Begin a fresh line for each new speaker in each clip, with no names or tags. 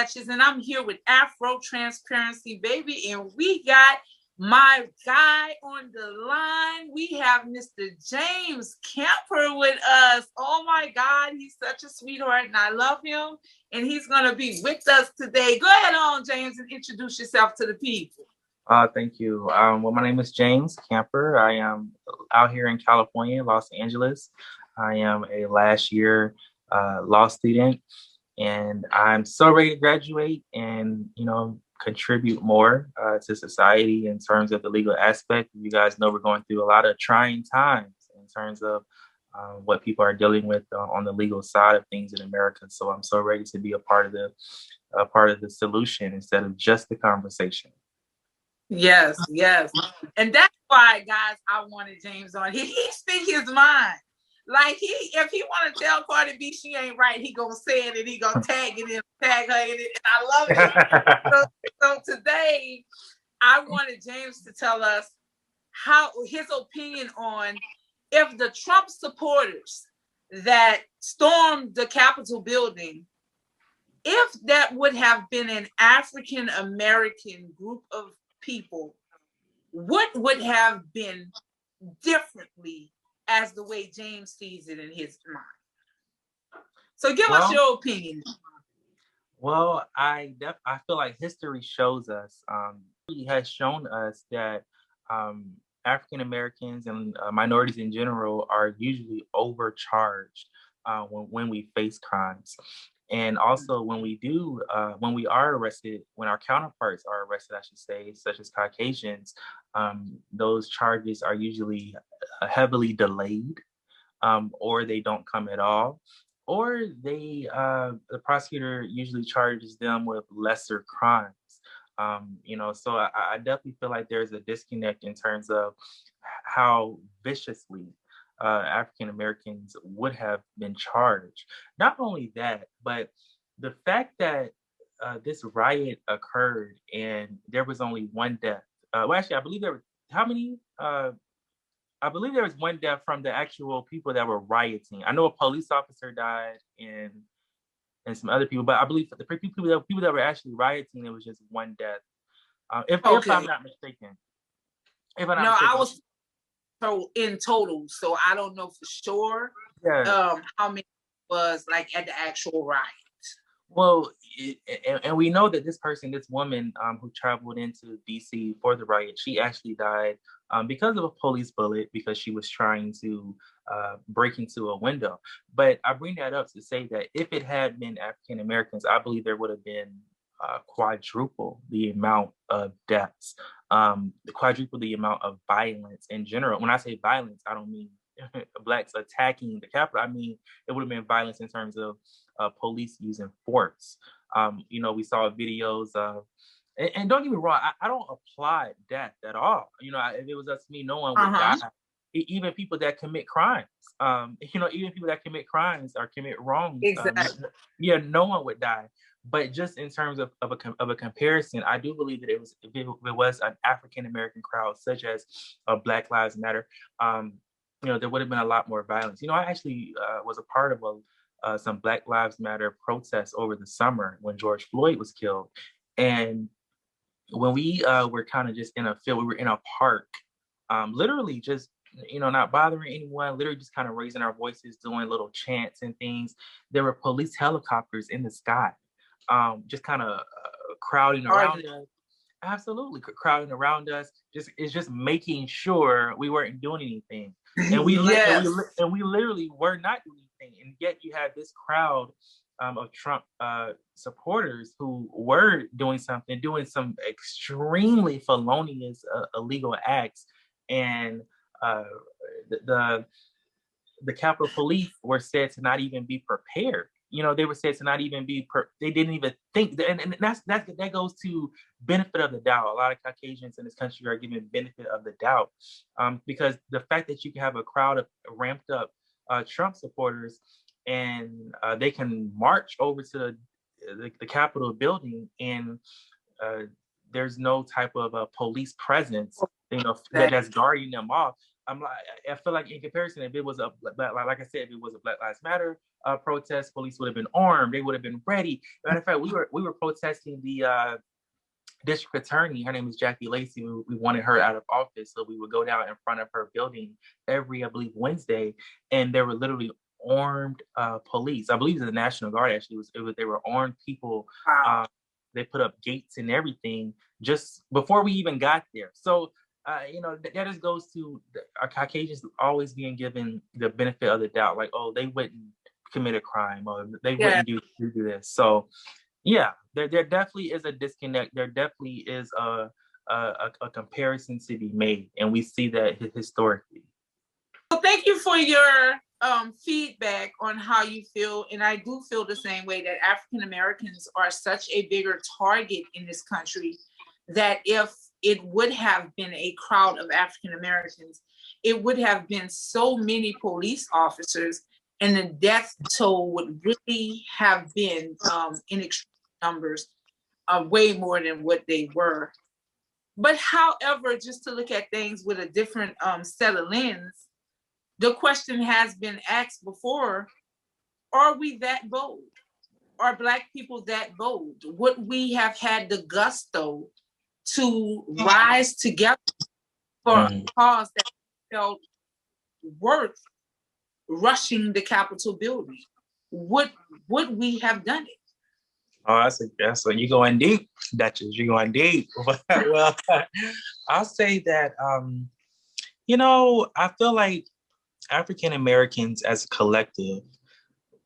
Patches, and I'm here with Afro Transparency, baby, and we got my guy on the line. We have Mr. James Camper with us. Oh my God, he's such a sweetheart, and I love him, and he's going to be with us today. Go ahead on, James, and introduce yourself to the people.
Thank you. Well, my name is James Camper. I am out here in California, Los Angeles. I am a last year law student, and I'm so ready to graduate and, contribute more to society in terms of the legal aspect. You guys know we're going through a lot of trying times in terms of what people are dealing with on the legal side of things in America. So I'm so ready to be a part of the solution instead of just the conversation.
Yes. And that's why, guys, I wanted James on. He speak his mind. Like if he want to tell Cardi B she ain't right, he gonna say it and he gonna tag her in it. And I love it. so today, I wanted James to tell us how his opinion on if the Trump supporters that stormed the Capitol building, if that would have been an African American group of people, what would have been differently as the way James sees it in his mind? So give us your opinion.
Well, I feel like history shows us, it has shown us that African Americans and minorities in general are usually overcharged when we face crimes. And also when we are arrested, when our counterparts are arrested, I should say, such as Caucasians, those charges are usually heavily delayed, or they don't come at all, or the prosecutor usually charges them with lesser crimes. So I definitely feel like there's a disconnect in terms of how viciously African Americans would have been charged. Not only that, but the fact that this riot occurred and there was only one death. Well, actually, I believe there were how many? I believe there was one death from the actual people that were rioting. I know a police officer died and some other people, but I believe the people that were actually rioting, it was just one death. If I'm not mistaken.
I was so in total, so I don't know for sure how many was like at the actual riot.
Well, and we know that this woman who traveled into DC for the riot, she actually died because of a police bullet because she was trying to break into a window. But I bring that up to say that if it had been African Americans, I believe there would have been quadruple the amount of deaths, quadruple the amount of violence in general. When I say violence, I don't mean Blacks attacking the Capitol. I mean, it would have been violence in terms of police using force. We saw videos of, and don't get me wrong, I don't applaud death at all. If it was up to me, no one would die. Even people that commit crimes, even people that commit crimes or commit wrongs, no one would die. But just in terms of a comparison, I do believe that if it was an African American crowd, such as Black Lives Matter, there would have been a lot more violence. I actually was a part of some Black Lives Matter protests over the summer when George Floyd was killed. And when we were kind of just in a field, we were in a park, literally just, not bothering anyone, literally just kind of raising our voices, doing little chants and things. There were police helicopters in the sky, just kind of crowding around us. Absolutely, crowding around us. It's just making sure we weren't doing anything, and we literally were not doing anything. And yet you had this crowd of Trump supporters who were doing some extremely felonious illegal acts, and the Capitol Police were said to not even be prepared. They were said to not even be, they didn't even think, and that goes to benefit of the doubt. A lot of Caucasians in this country are given benefit of the doubt because the fact that you can have a crowd of ramped up Trump supporters and they can march over to the Capitol building and there's no type of police presence, that's guarding them off. I'm like, I feel like in comparison, if it was like I said, if it was a Black Lives Matter protest, police would have been armed. They would have been ready. Matter of fact, we were protesting the district attorney. Her name is Jackie Lacey. We wanted her out of office, so we would go down in front of her building every, I believe, Wednesday, and there were literally armed police. I believe it was the National Guard. Actually, they were armed people.
Wow.
They put up gates and everything just before we even got there. So that just goes to our Caucasians always being given the benefit of the doubt, like, oh, they wouldn't commit a crime, or they wouldn't do this. So yeah, there definitely is a disconnect. There definitely is a comparison to be made, and we see that historically.
Well, thank you for your feedback on how you feel, and I do feel the same way, that African Americans are such a bigger target in this country, that if it would have been a crowd of African Americans, it would have been so many police officers, and the death toll would really have been in extreme numbers, way more than what they were. But however, just to look at things with a different set of lens, the question has been asked before, are we that bold? Are Black people that bold? Would we have had the gusto to rise together for a cause that felt worth rushing the Capitol building? Would we have done it?
Oh, that's a, you're going deep, Duchess. You're going deep. Well, I'll say that I feel like African Americans as a collective,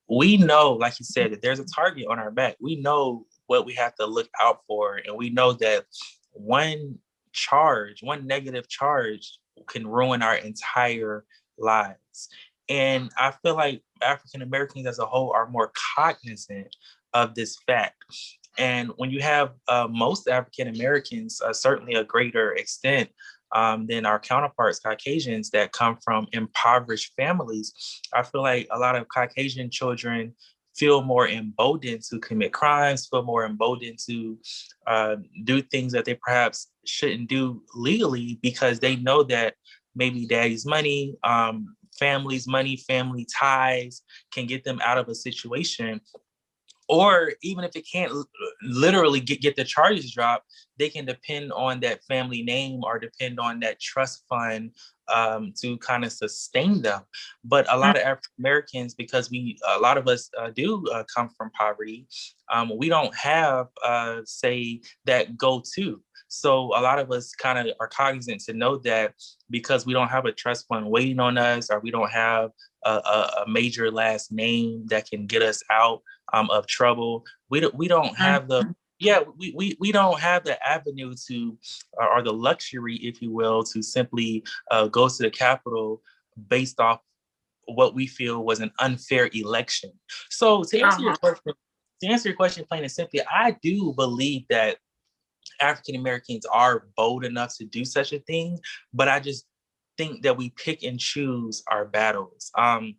we know, like you said, that there's a target on our back. We know what we have to look out for, and we know that one negative charge can ruin our entire lives. And I feel like African Americans as a whole are more cognizant of this fact. And when you have most African Americans, certainly a greater extent than our counterparts, Caucasians, that come from impoverished families, I feel like a lot of Caucasian children feel more emboldened to commit crimes, feel more emboldened to do things that they perhaps shouldn't do legally, because they know that maybe daddy's money, family's money, family ties can get them out of a situation. Or even if it can't literally get the charges dropped, they can depend on that family name or depend on that trust fund to kind of sustain them. But a lot of African Americans, because a lot of us do come from poverty, we don't have, say, that go-to. So a lot of us kind of are cognizant to know that because we don't have a trust fund waiting on us, or we don't have a major last name that can get us out of trouble, we don't have we don't have the avenue to, or the luxury, if you will, to simply go to the Capitol based off what we feel was an unfair election. So to answer your question plain and simply, I do believe that African Americans are bold enough to do such a thing, but I just think that we pick and choose our battles. And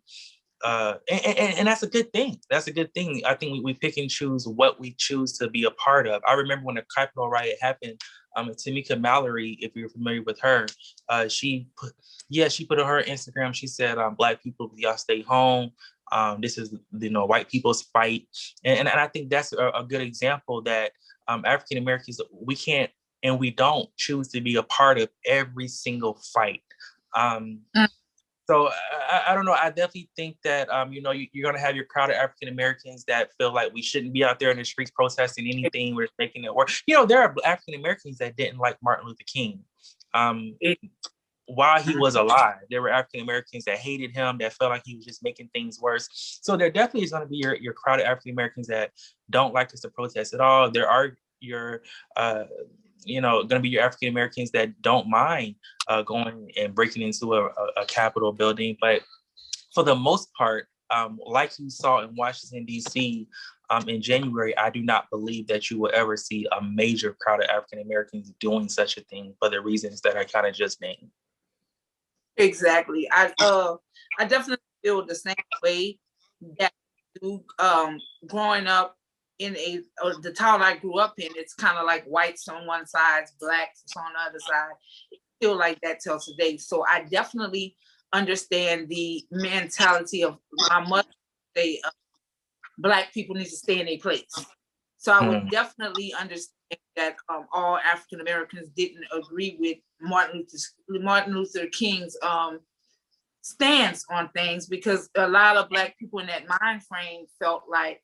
that's a good thing. That's a good thing. I think we pick and choose what we choose to be a part of. I remember when the Capitol riot happened, Tamika Mallory, if you're familiar with her, she put on her Instagram, she said, Black people, y'all stay home. This is, white people's fight. And I think that's a good example that African Americans, we can't and we don't choose to be a part of every single fight. So I don't know. I definitely think that, you're going to have your crowd of African Americans that feel like we shouldn't be out there in the streets protesting anything. We're making it work. There are African Americans that didn't like Martin Luther King. While he was alive, there were African Americans that hated him, that felt like he was just making things worse. So there definitely is going to be your crowd of African Americans that don't like us to protest at all. There are your going to be your African Americans that don't mind going and breaking into a Capitol building. But for the most part, like you saw in Washington, D.C. In January, I do not believe that you will ever see a major crowd of African Americans doing such a thing for the reasons that I kind of just named.
Exactly. I definitely feel the same way that growing up in the town I grew up in. It's kind of like whites on one side, blacks on the other side. feel like that till today. So I definitely understand the mentality of my mother. They Black people need to stay in their place. So I would definitely understand that all African Americans didn't agree with Martin Luther King's stance on things, because a lot of Black people in that mind frame felt like,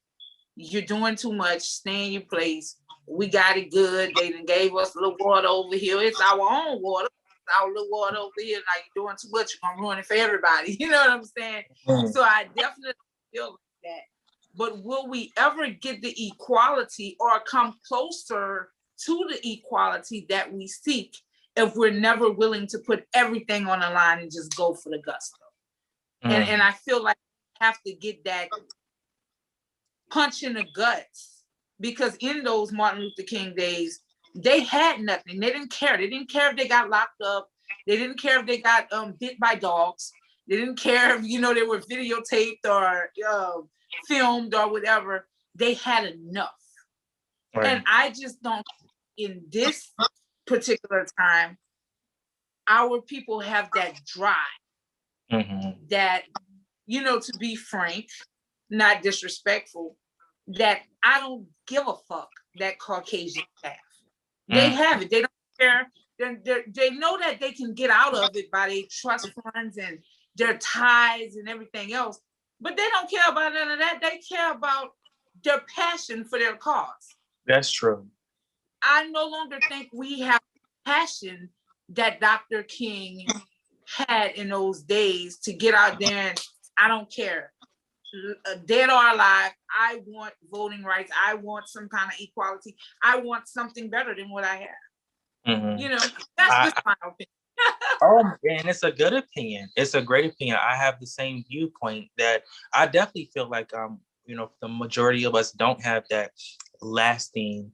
you're doing too much, stay in your place. We got it good. They done gave us a little water over here. It's our own water. It's our little water over here. Now you're doing too much, you're gonna ruin it for everybody. You know what I'm saying? So I definitely feel like that. But will we ever get the equality or come closer to the equality that we seek if we're never willing to put everything on the line and just go for the gusto? And I feel like we have to get that punch in the guts, because in those Martin Luther King days, they had nothing. They didn't care. They didn't care if they got locked up. They didn't care if they got bit by dogs. They didn't care if, they were videotaped or filmed or whatever. They had enough. Right. And I just don't, in this particular time, our people have that drive, that, to be frank, not disrespectful, that I don't give a fuck that Caucasians have. They have it. They don't care. They know that they can get out of it by their trust funds and their ties and everything else, but they don't care about none of that. They care about their passion for their cause.
That's true.
I no longer think we have passion that Dr. King had in those days to get out there and I don't care. Dead or alive, I want voting rights. I want some kind of equality. I want something better than what I have. That's just my opinion.
And it's a good opinion. It's a great opinion. I have the same viewpoint, that I definitely feel like, the majority of us don't have that lasting,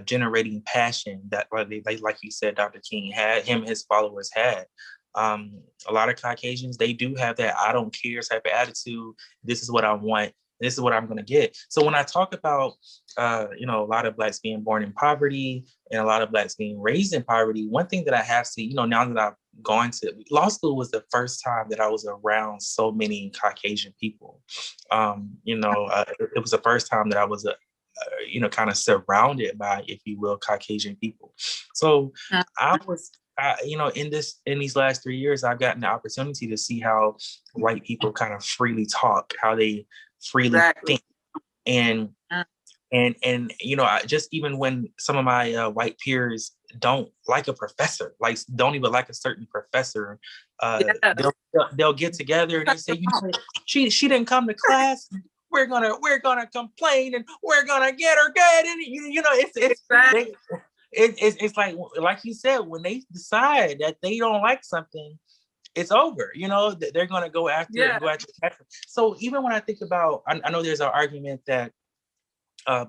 generating passion that, like you said, Dr. King had, him and his followers had. A lot of Caucasians, they do have that I don't care type of attitude. This is what I want. This is what I'm going to get. So when I talk about, a lot of Blacks being born in poverty and a lot of Blacks being raised in poverty, one thing that I have to, now that I've gone to law school, was the first time that I was around so many Caucasian people. It was the first time that I was, kind of surrounded by, if you will, Caucasian people. So I was, in these last 3 years, I've gotten the opportunity to see how white people kind of freely talk, how they freely think, and just even when some of my white peers don't like a professor, like don't even like a certain professor, they'll get together and they say, she didn't come to class. We're gonna complain and we're gonna get her good, and it's like you said, when they decide that they don't like something, it's over. They're going to go after it. Go after it. So even when I think about, I know there's an argument that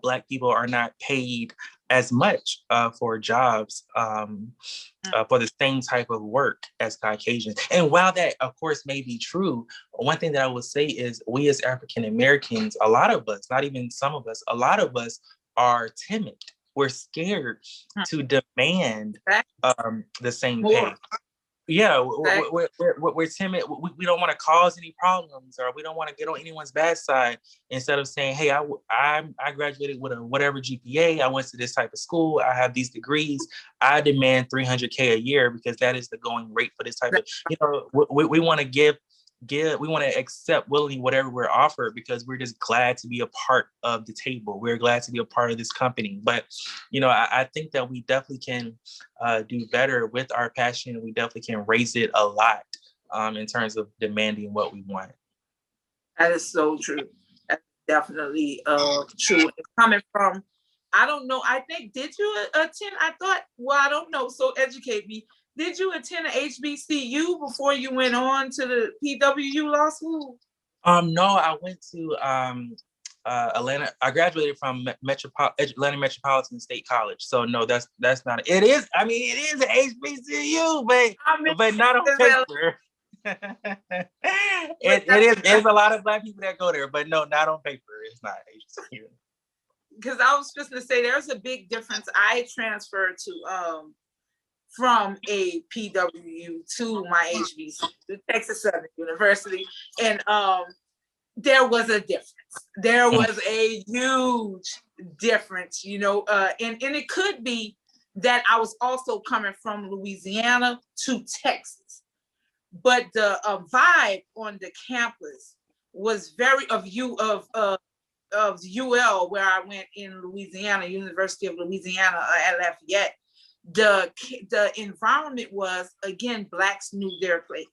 Black people are not paid as much for jobs for the same type of work as Caucasians. And while that, of course, may be true, one thing that I would say is we as African Americans, a lot of us, not even some of us, a lot of us are timid. We're scared to demand the same pay. Yeah, we're timid. We don't want to cause any problems, or we don't want to get on anyone's bad side. Instead of saying, "Hey, I graduated with a whatever GPA. I went to this type of school. I have these degrees. I demand $300K a year because that is the going rate for this type of." We want to we want to accept willingly whatever we're offered because we're just glad to be a part of the table. We're glad to be a part of this company. But, I think that we definitely can do better with our passion. We definitely can raise it a lot in terms of demanding what we want.
That is so true. That's definitely true. It's coming from, I don't know. I think, did you attend? I don't know. So educate me. Did you attend an HBCU before you went on to the PWU law school?
No, I went to Atlanta. I graduated from Atlanta Metropolitan State College. So no, that's not. It is. I mean, it is an HBCU, but not on paper. It is. There's a lot of Black people that go there, but no, not on paper. It's not HBCU.
Because I was just going to say, there's a big difference. I transferred to from a PW to my HBC, to Texas Southern University. And there was a difference. There was a huge difference, you know, and it could be that I was also coming from Louisiana to Texas. But the vibe on the campus was very of UL, where I went in Louisiana, University of Louisiana at Lafayette. The environment was, again, Blacks knew their place.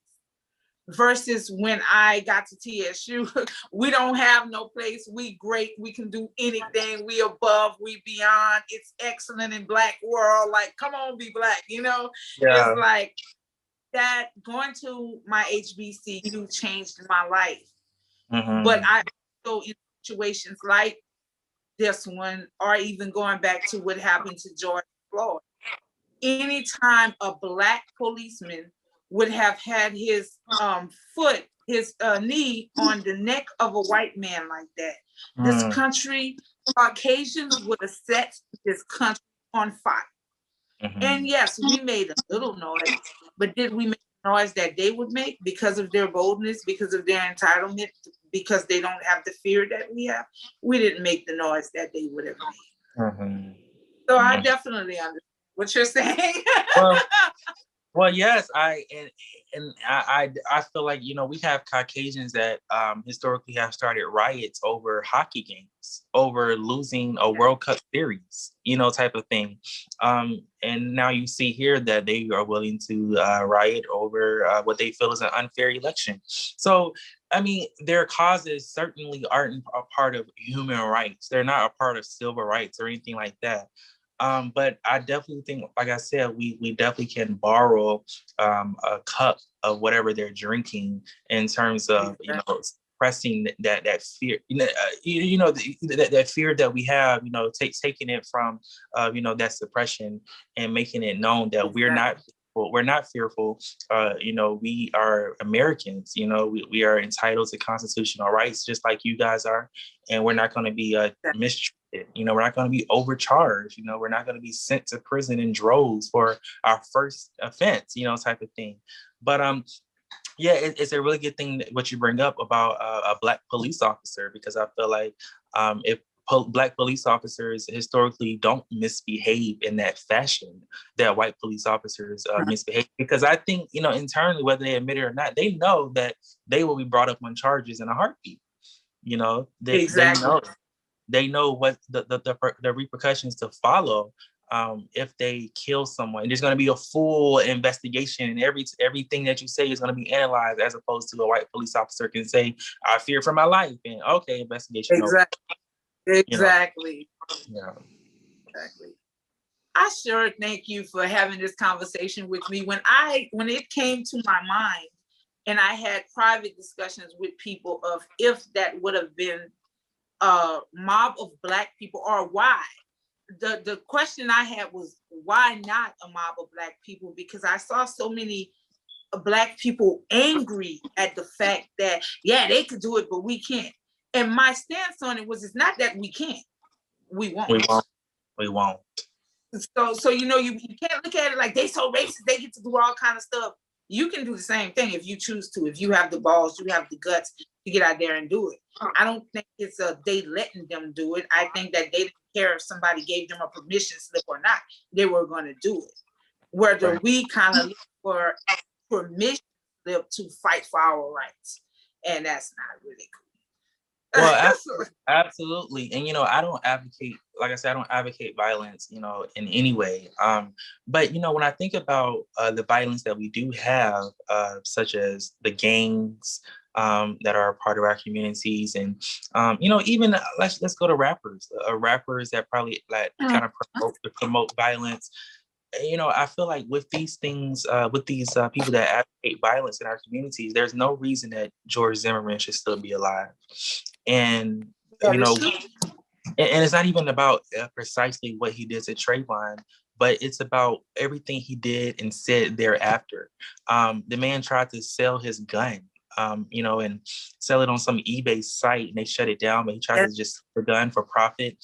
Versus when I got to TSU, we don't have no place. We great. We can do anything. We above. We beyond. It's excellent in Black world. Like, come on, be Black. You know,
Yeah.
It's like that. Going to my HBCU changed my life. But I also, in situations like this one, or even going back to what happened to George Floyd, anytime a Black policeman would have had his foot, his knee on the neck of a white man like that, this country, Caucasians would have set this country on fire. And yes, we made a little noise, but did we make the noise that they would make because of their boldness, because of their entitlement, because they don't have the fear that we have? We didn't make the noise that they would have made. So I definitely understand what you're saying.
Well, yes, I feel like, you know, we have Caucasians that historically have started riots over hockey games, over losing a World Cup series, you know, type of thing. And now you see here that they are willing to riot over what they feel is an unfair election. So, I mean, their causes certainly aren't a part of human rights. They're not a part of civil rights or anything like that. But I definitely think, like I said, we definitely can borrow a cup of whatever they're drinking in terms of, you know, suppressing that fear, that fear that we have, you know, taking it from, you know, that suppression and making it known that we're not fearful. You know, we are Americans. You know, we are entitled to constitutional rights, just like you guys are, and we're not going to be mistreated. You know, we're not going to be overcharged. You know, we're not going to be sent to prison in droves for our first offense. You know, type of thing. But yeah, it's a really good thing what you bring up about a Black police officer, because I feel like if Black police officers historically don't misbehave in that fashion that white police officers misbehave, because I think, you know, internally, whether they admit it or not, they know that they will be brought up on charges in a heartbeat. You know, they know what the repercussions to follow if they kill someone. There's going to be a full investigation, and everything that you say is going to be analyzed, as opposed to a white police officer can say, "I fear for my life," and okay, investigation over.
Exactly.
You know? Yeah.
Exactly. I sure thank you for having this conversation with me. When it came to my mind, and I had private discussions with people of if that would have been a mob of Black people, or why. The question I had was, why not a mob of Black people? Because I saw so many Black people angry at the fact that, yeah, they could do it, but we can't. And my stance on it was, it's not that we can't, we won't.
We won't.
So you know, you can't look at it like they so racist, they get to do all kind of stuff. You can do the same thing if you choose to, if you have the balls, you have the guts to get out there and do it. I don't think it's they letting them do it. I think that they didn't care if somebody gave them a permission slip or not. They were going to do it. Whether we kind of look for permission slip to fight for our rights, and that's not really cool.
Well, absolutely. And, you know, I don't advocate, like I said, I don't advocate violence, you know, in any way. But, you know, when I think about the violence that we do have, such as the gangs that are a part of our communities, and, you know, even let's go to rappers that probably kind of promote violence. You know, I feel like with these things, with these people that advocate violence in our communities, there's no reason that George Zimmerman should still be alive. And, you know, and it's not even about precisely what he did to Trayvon, but it's about everything he did and said thereafter. The man tried to sell his gun and sell it on some eBay site, and they shut it down, but he tried to just for gun for profit.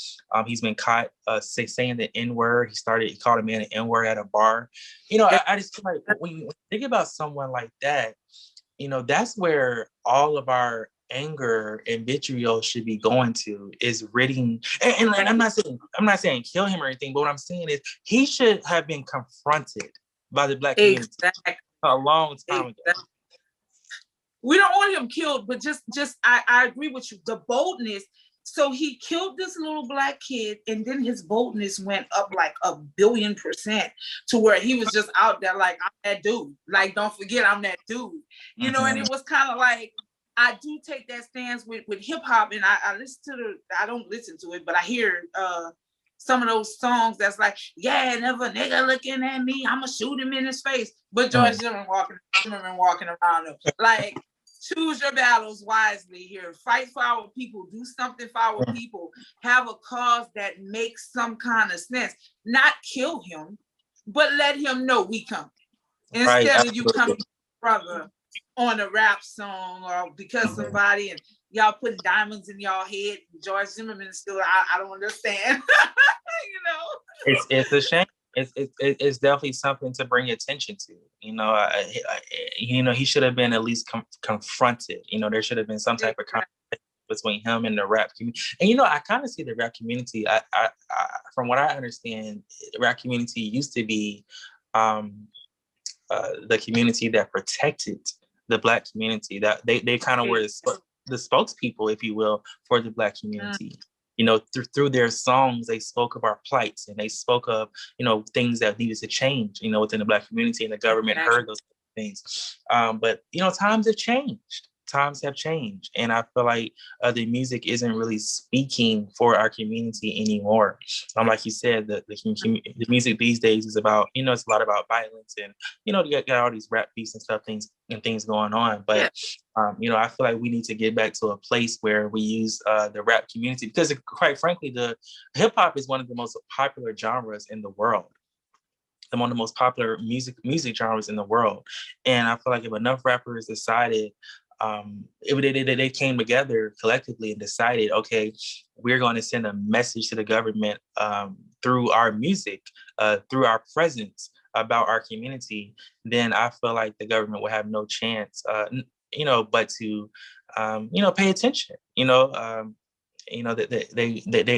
He's been caught saying the N-word. He called a man an N-word at a bar. I just feel like when you think about someone like that, that's where all of our anger and vitriol should be going to, is ridding. And I'm not saying kill him or anything, but what I'm saying is he should have been confronted by the Black community a long time ago.
We don't want him killed, but I agree with you. The boldness. So he killed this little Black kid, and then his boldness went up like 1,000,000,000% to where he was just out there like, I'm that dude. Like, don't forget, I'm that dude. And it was kind of like, I do take that stance with hip hop, and I don't listen to it, but I hear some of those songs that's like, yeah, never nigga looking at me, I'ma shoot him in his face. But George Zimmerman walking around him. Like, choose your battles wisely here. Fight for our people. Do something for our people. Have a cause that makes some kind of sense. Not kill him, but let him know we come. Instead of you coming, brother, on a rap song or because somebody and y'all putting diamonds in y'all head. George Zimmerman still, I don't understand.
It's a shame. It's definitely something to bring attention to. He should have been at least confronted. There should have been some type of conversation between him and the rap community. And I kind of see the rap community. I from what I understand, the rap community used to be the community that protected the Black community. That they kind of were the spokespeople, if you will, for the Black community. Through their songs, they spoke of our plights, and they spoke of, things that needed to change, within the Black community, and the government heard those things. But, times have changed. Times have changed. And I feel like the music isn't really speaking for our community anymore. Like you said, the music these days is about, it's a lot about violence, and, you got all these rap beats and stuff, things going on. But, I feel like we need to get back to a place where we use the rap community, because quite frankly, the hip hop is one of the most popular genres in the world. One of the most popular music genres in the world. And I feel like if enough rappers decided, they came together collectively and decided, okay, we're going to send a message to the government through our music, through our presence about our community, then I feel like the government will have no chance, but to, pay attention. That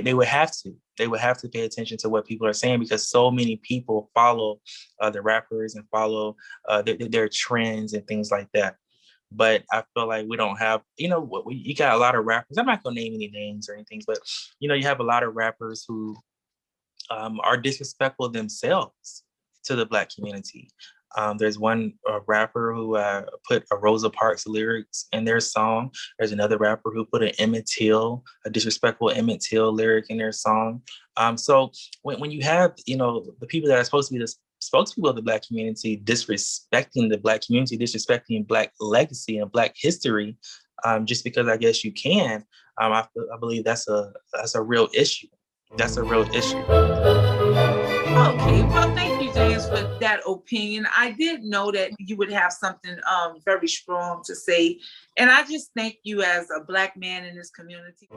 they would have to. They would have to pay attention to what people are saying, because so many people follow the rappers and follow their trends and things like that. But I feel like we don't have, you got a lot of rappers. I'm not going to name any names or anything, but, you have a lot of rappers who are disrespectful themselves to the Black community. There's one rapper who put a Rosa Parks lyrics in their song. There's another rapper who put a disrespectful Emmett Till lyric in their song. So when you have, the people that are supposed to be the spokespeople of the Black community disrespecting the Black community, disrespecting Black legacy and Black history, just because I guess you can, I believe that's a real issue. That's a real issue.
Okay, well, thank you, James, for that opinion. I did know that you would have something very strong to say, and I just thank you as a Black man in this community.